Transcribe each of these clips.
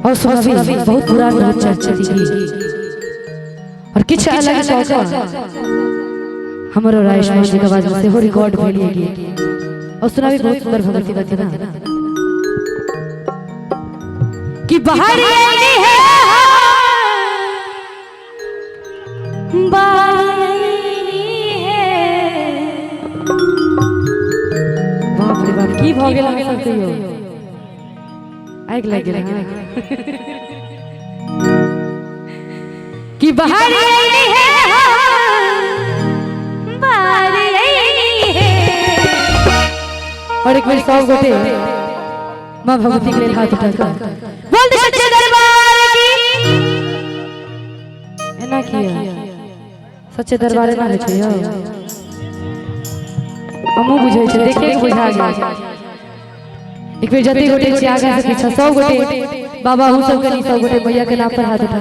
और सुनबी बहुत पुरान बहुत चर्चा थी और किछ अलग शौक हमरो राजेश जी के आवाज से हो रिकॉर्ड भेलिए और सुनबी बहुत सुंदर भगवती गति ना कि बाहर आईनी है बाप रे बाप की भ गेल हम सब से यो आग लग गेल कि बाहर आईनी है बाहर आईनी है और एक बार सब गोटे मां भगवती के लिए हाथ उठाकर बोल दे सच्चे दरबार की एना किया सच्चे दरबार में छै यो हमहु बुझै छै देखे के बुझा गेल एक बेर जते गोटे से आगे से पीछे 100 गोटे बाबा हूं सब के सब गोटे मैया के नाम पर हाथ उठा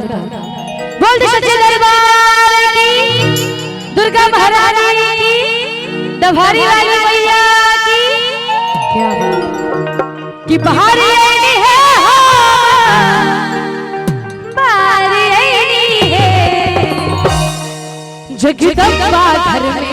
बोल दे सच्चे दरबार की दुर्गा महारानी की दभारी वाली मैया की क्या बात कि बाहर आईनी है बाहर आईनी है जगदम्बा घर में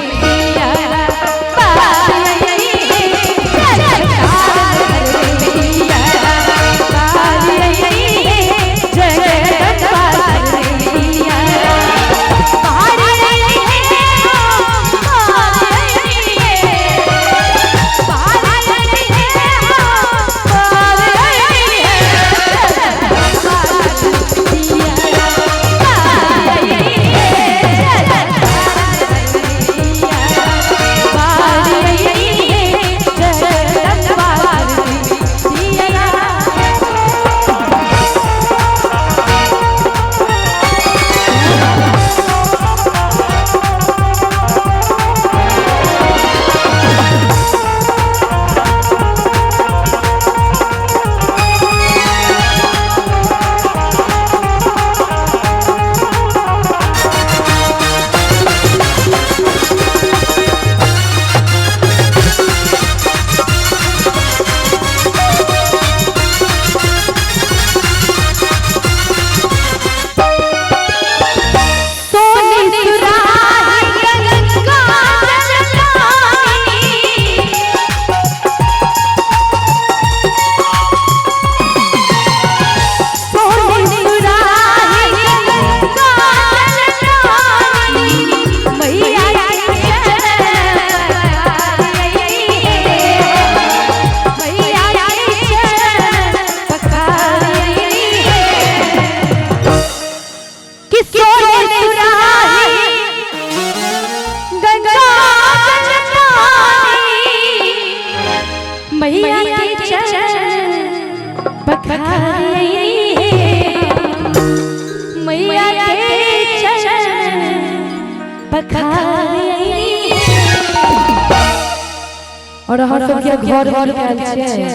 और हम सब के घर घर आयल छै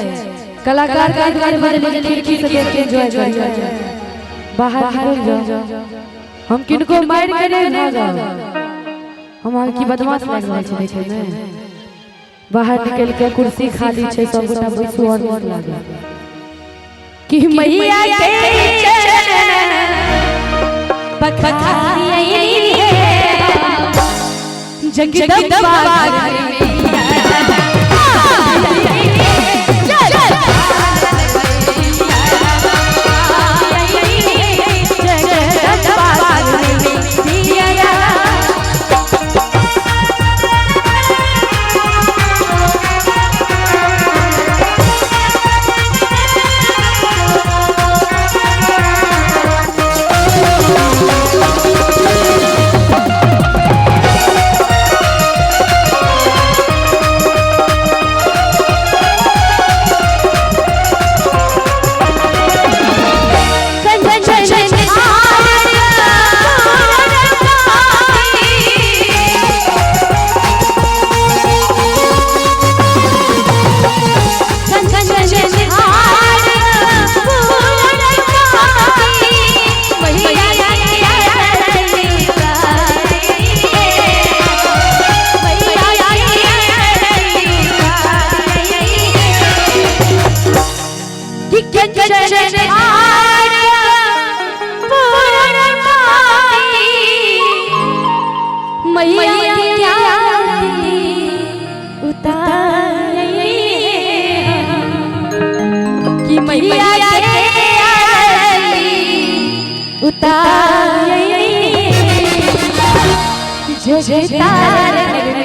कलाकार के द्वार बदले खिड़की से देख के एंजॉय करियो बाहर निकल जाओ हम किनको मार के नहीं ना जाओ हम की बदमाश लग रहल छै देखे में बाहर निकल के कुर्सी खाली छै सब गोटा बैसू और मन लागे कि मैया के पखारी आईनी है जगदम्बा घर में उतार जे तार